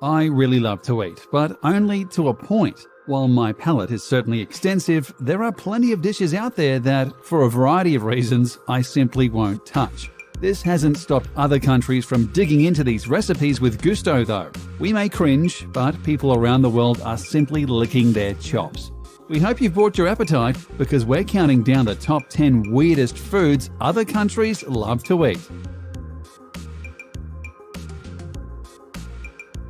I really love to eat, but only to a point. While my palate is certainly extensive, there are plenty of dishes out there that, for a variety of reasons, I simply won't touch. This hasn't stopped other countries from digging into these recipes with gusto though. We may cringe, but people around the world are simply licking their chops. We hope you've brought your appetite, because we're counting down the top 10 weirdest foods other countries love to eat.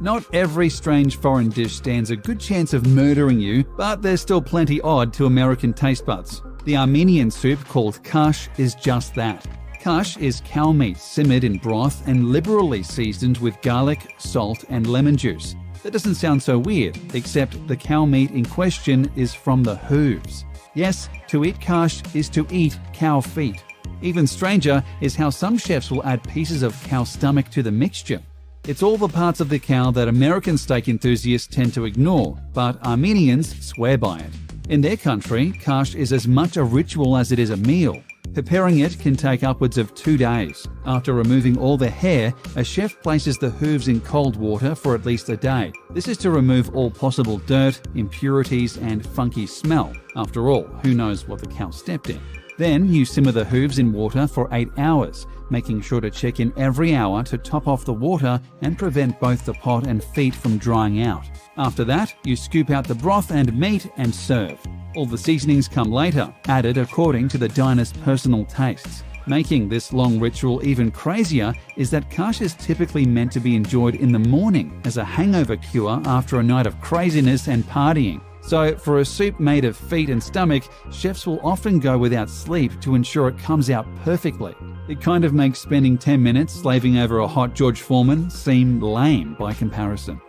Not every strange foreign dish stands a good chance of murdering you, but there's still plenty odd to American taste buds. The Armenian soup called kash is just that. Kash is cow meat simmered in broth and liberally seasoned with garlic, salt, and lemon juice. That doesn't sound so weird, except the cow meat in question is from the hooves. Yes, to eat kash is to eat cow feet. Even stranger is how some chefs will add pieces of cow stomach to the mixture. It's all the parts of the cow that American steak enthusiasts tend to ignore, but Armenians swear by it. In their country, kash is as much a ritual as it is a meal. Preparing it can take upwards of 2 days. After removing all the hair, a chef places the hooves in cold water for at least a day. This is to remove all possible dirt, impurities, and funky smell. After all, who knows what the cow stepped in? Then you simmer the hooves in water for 8 hours, making sure to check in every hour to top off the water and prevent both the pot and feet from drying out. After that, you scoop out the broth and meat and serve. All the seasonings come later, added according to the diner's personal tastes. Making this long ritual even crazier is that kash is typically meant to be enjoyed in the morning as a hangover cure after a night of craziness and partying. So, for a soup made of feet and stomach, chefs will often go without sleep to ensure it comes out perfectly. It kind of makes spending 10 minutes slaving over a hot George Foreman seem lame by comparison.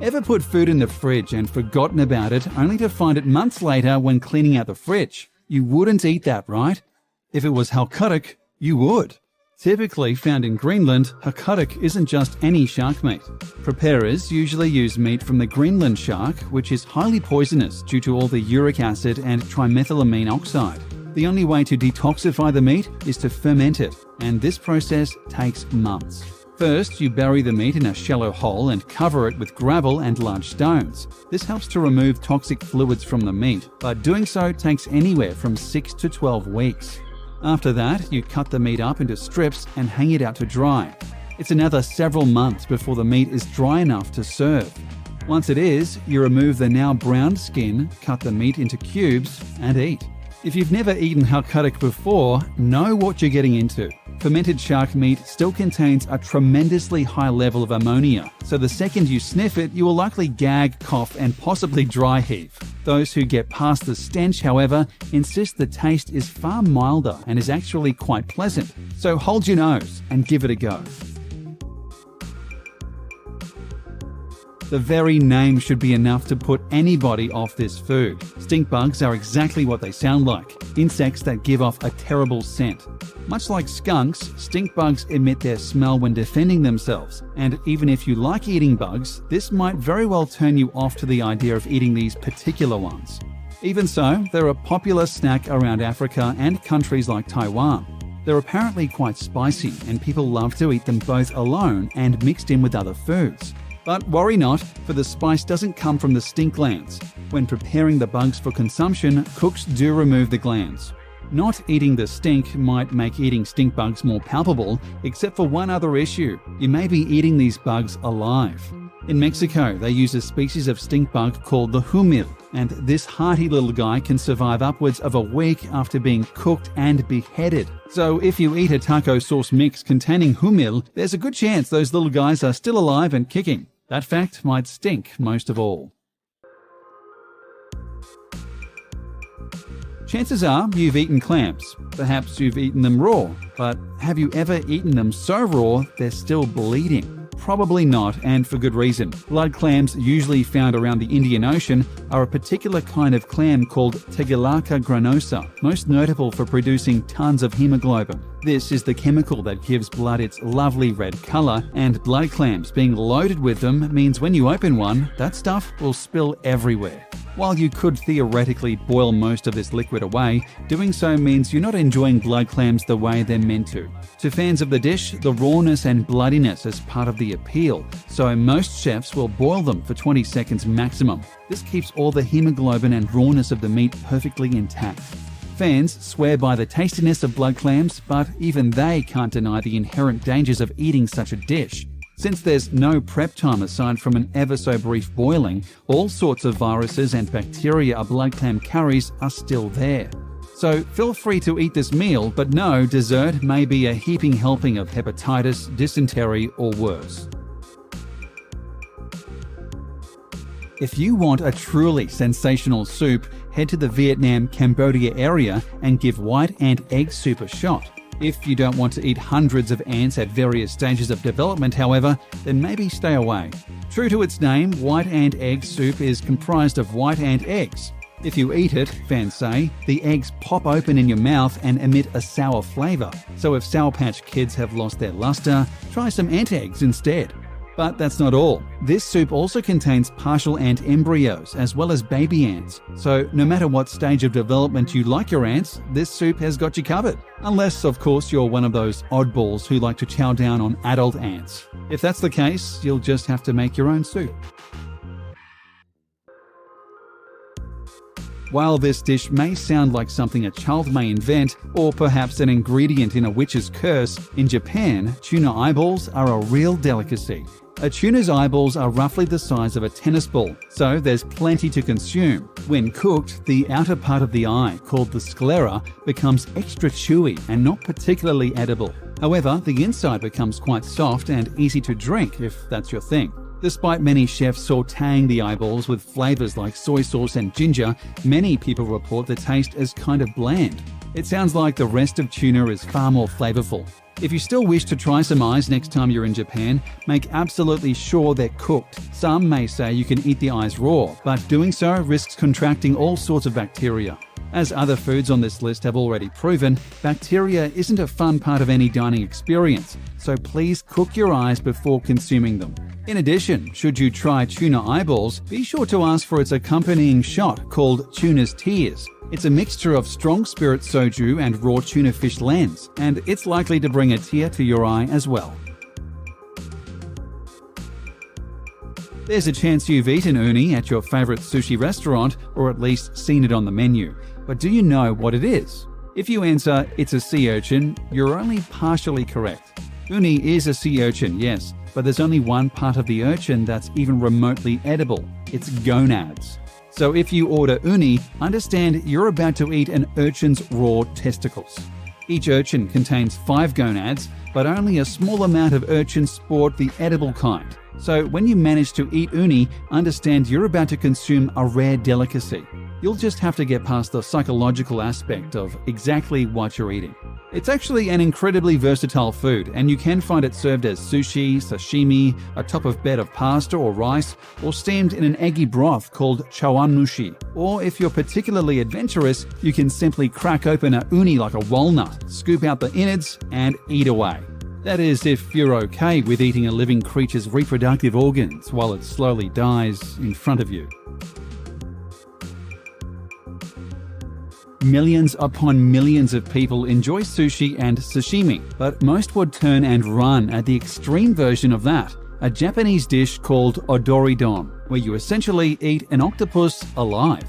Ever put food in the fridge and forgotten about it only to find it months later when cleaning out the fridge? You wouldn't eat that, right? If it was halkudok, you would. Typically found in Greenland, halkudok isn't just any shark meat. Preparers usually use meat from the Greenland shark, which is highly poisonous due to all the uric acid and trimethylamine oxide. The only way to detoxify the meat is to ferment it, and this process takes months. First, you bury the meat in a shallow hole and cover it with gravel and large stones. This helps to remove toxic fluids from the meat, but doing so takes anywhere from 6 to 12 weeks. After that, you cut the meat up into strips and hang it out to dry. It's another several months before the meat is dry enough to serve. Once it is, you remove the now browned skin, cut the meat into cubes, and eat. If you've never eaten halkudok before, know what you're getting into. Fermented shark meat still contains a tremendously high level of ammonia, so the second you sniff it, you will likely gag, cough, and possibly dry heave. Those who get past the stench, however, insist the taste is far milder and is actually quite pleasant. So hold your nose and give it a go. The very name should be enough to put anybody off this food. Stink bugs are exactly what they sound like, insects that give off a terrible scent. Much like skunks, stink bugs emit their smell when defending themselves, and even if you like eating bugs, this might very well turn you off to the idea of eating these particular ones. Even so, they're a popular snack around Africa and countries like Taiwan. They're apparently quite spicy, and people love to eat them both alone and mixed in with other foods. But worry not, for the spice doesn't come from the stink glands. When preparing the bugs for consumption, cooks do remove the glands. Not eating the stink might make eating stink bugs more palpable, except for one other issue. You may be eating these bugs alive. In Mexico, they use a species of stink bug called the humil, and this hearty little guy can survive upwards of a week after being cooked and beheaded. So if you eat a taco sauce mix containing humil, there's a good chance those little guys are still alive and kicking. That fact might stink most of all. Chances are you've eaten clams. Perhaps you've eaten them raw, but have you ever eaten them so raw they're still bleeding? Probably not, and for good reason. Blood clams, usually found around the Indian Ocean, are a particular kind of clam called Tegellaka granosa, most notable for producing tons of hemoglobin. This is the chemical that gives blood its lovely red color, and blood clams being loaded with them means when you open one, that stuff will spill everywhere. While you could theoretically boil most of this liquid away, doing so means you're not enjoying blood clams the way they're meant to. To fans of the dish, the rawness and bloodiness is part of the appeal, so most chefs will boil them for 20 seconds maximum. This keeps all the hemoglobin and rawness of the meat perfectly intact. Fans swear by the tastiness of blood clams, but even they can't deny the inherent dangers of eating such a dish. Since there's no prep time aside from an ever so brief boiling, all sorts of viruses and bacteria a blood clam carries are still there. So feel free to eat this meal, but no, dessert may be a heaping helping of hepatitis, dysentery, or worse. If you want a truly sensational soup, head to the Vietnam-Cambodia area and give white ant egg soup a shot. If you don't want to eat hundreds of ants at various stages of development, however, then maybe stay away. True to its name, white ant egg soup is comprised of white ant eggs. If you eat it, fans say, the eggs pop open in your mouth and emit a sour flavor. So if Sour Patch Kids have lost their luster, try some ant eggs instead. But that's not all. This soup also contains partial ant embryos as well as baby ants. So no matter what stage of development you like your ants, this soup has got you covered. Unless, of course, you're one of those oddballs who like to chow down on adult ants. If that's the case, you'll just have to make your own soup. While this dish may sound like something a child may invent, or perhaps an ingredient in a witch's curse, in Japan, tuna eyeballs are a real delicacy. A tuna's eyeballs are roughly the size of a tennis ball, so there's plenty to consume. When cooked, the outer part of the eye, called the sclera, becomes extra chewy and not particularly edible. However, the inside becomes quite soft and easy to drink if that's your thing. Despite many chefs sautéing the eyeballs with flavors like soy sauce and ginger, many people report the taste as kind of bland. It sounds like the rest of tuna is far more flavorful. If you still wish to try some eyes next time you're in Japan, make absolutely sure they're cooked. Some may say you can eat the eyes raw, but doing so risks contracting all sorts of bacteria. As other foods on this list have already proven, bacteria isn't a fun part of any dining experience, so please cook your eyes before consuming them. In addition, should you try tuna eyeballs, be sure to ask for its accompanying shot called tuna's tears. It's a mixture of strong spirit soju and raw tuna fish lens, and it's likely to bring a tear to your eye as well. There's a chance you've eaten uni at your favorite sushi restaurant, or at least seen it on the menu. But do you know what it is? If you answer, it's a sea urchin, you're only partially correct. Uni is a sea urchin, yes, but there's only one part of the urchin that's even remotely edible. It's gonads. So if you order uni, understand you're about to eat an urchin's raw testicles. Each urchin contains 5 gonads, but only a small amount of urchins sport the edible kind. So when you manage to eat uni, understand you're about to consume a rare delicacy. You'll just have to get past the psychological aspect of exactly what you're eating. It's actually an incredibly versatile food, and you can find it served as sushi, sashimi, atop of bed of pasta or rice, or steamed in an eggy broth called chawanmushi. Or if you're particularly adventurous, you can simply crack open a uni like a walnut, scoop out the innards, and eat away. That is, if you're okay with eating a living creature's reproductive organs while it slowly dies in front of you. Millions upon millions of people enjoy sushi and sashimi, but most would turn and run at the extreme version of that, a Japanese dish called odoridon, where you essentially eat an octopus alive.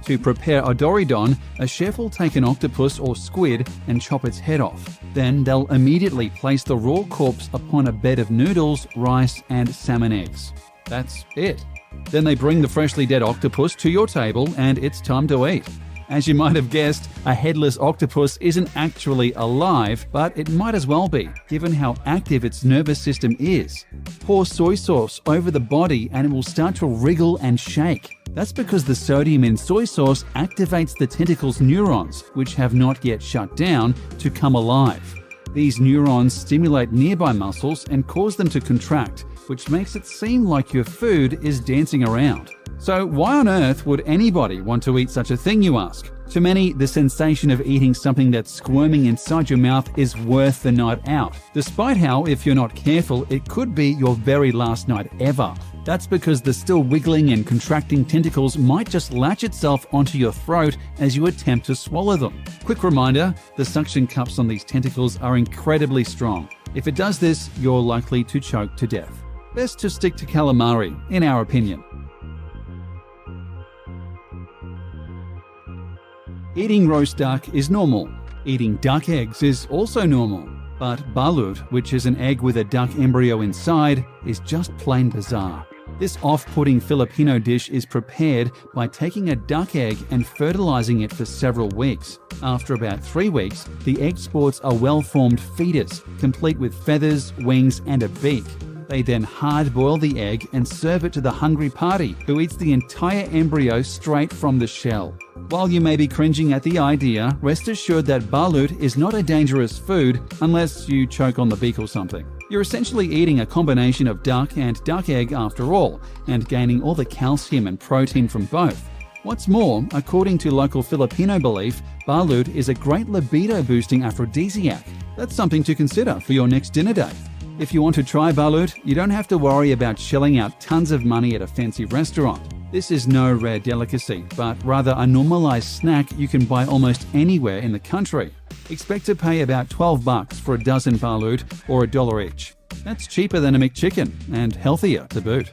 To prepare odoridon, a chef will take an octopus or squid and chop its head off. Then they'll immediately place the raw corpse upon a bed of noodles, rice, and salmon eggs. That's it. Then they bring the freshly dead octopus to your table and it's time to eat. As you might have guessed, a headless octopus isn't actually alive, but it might as well be, given how active its nervous system is. Pour soy sauce over the body and it will start to wriggle and shake. That's because the sodium in soy sauce activates the tentacle's neurons, which have not yet shut down, to come alive. These neurons stimulate nearby muscles and cause them to contract, which makes it seem like your food is dancing around. So why on earth would anybody want to eat such a thing, you ask? To many, the sensation of eating something that's squirming inside your mouth is worth the night out, despite how, if you're not careful, it could be your very last night ever. That's because the still wiggling and contracting tentacles might just latch itself onto your throat as you attempt to swallow them. Quick reminder, the suction cups on these tentacles are incredibly strong. If it does this, you're likely to choke to death. Best to stick to calamari, in our opinion. Eating roast duck is normal. Eating duck eggs is also normal. But balut, which is an egg with a duck embryo inside, is just plain bizarre. This off-putting Filipino dish is prepared by taking a duck egg and fertilizing it for several weeks. After about 3 weeks, the egg sports a well-formed fetus, complete with feathers, wings, and a beak. They then hard-boil the egg and serve it to the hungry party, who eats the entire embryo straight from the shell. While you may be cringing at the idea, rest assured that balut is not a dangerous food unless you choke on the beak or something. You're essentially eating a combination of duck and duck egg after all, and gaining all the calcium and protein from both. What's more, according to local Filipino belief, balut is a great libido-boosting aphrodisiac. That's something to consider for your next dinner date. If you want to try balut, you don't have to worry about shelling out tons of money at a fancy restaurant. This is no rare delicacy, but rather a normalized snack you can buy almost anywhere in the country. Expect to pay about $12 for a dozen balut or $1 each. That's cheaper than a McChicken and healthier to boot.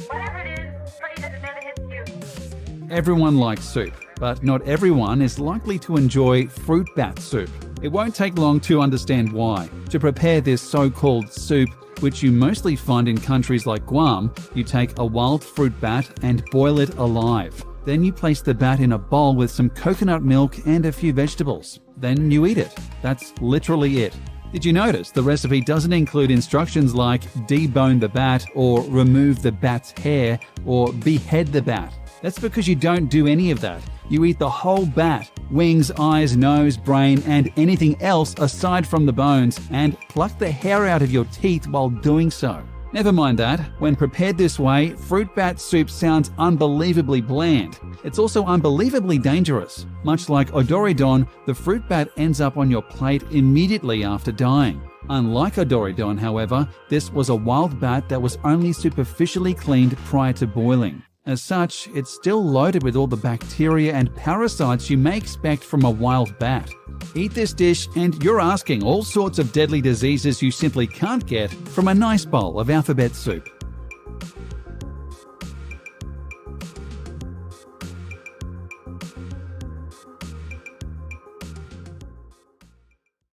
Whatever it is, pray that it never hits you. Everyone likes soup, but not everyone is likely to enjoy fruit bat soup. It won't take long to understand why. To prepare this so-called soup, which you mostly find in countries like Guam, you take a wild fruit bat and boil it alive. Then you place the bat in a bowl with some coconut milk and a few vegetables. Then you eat it. That's literally it. Did you notice the recipe doesn't include instructions like debone the bat or remove the bat's hair or behead the bat? That's because you don't do any of that. You eat the whole bat, wings, eyes, nose, brain, and anything else aside from the bones, and pluck the hair out of your teeth while doing so. Never mind that, when prepared this way, fruit bat soup sounds unbelievably bland. It's also unbelievably dangerous. Much like odoridon, the fruit bat ends up on your plate immediately after dying. Unlike odoridon, however, this was a wild bat that was only superficially cleaned prior to boiling. As such, it's still loaded with all the bacteria and parasites you may expect from a wild bat. Eat this dish and you're asking all sorts of deadly diseases you simply can't get from a nice bowl of alphabet soup.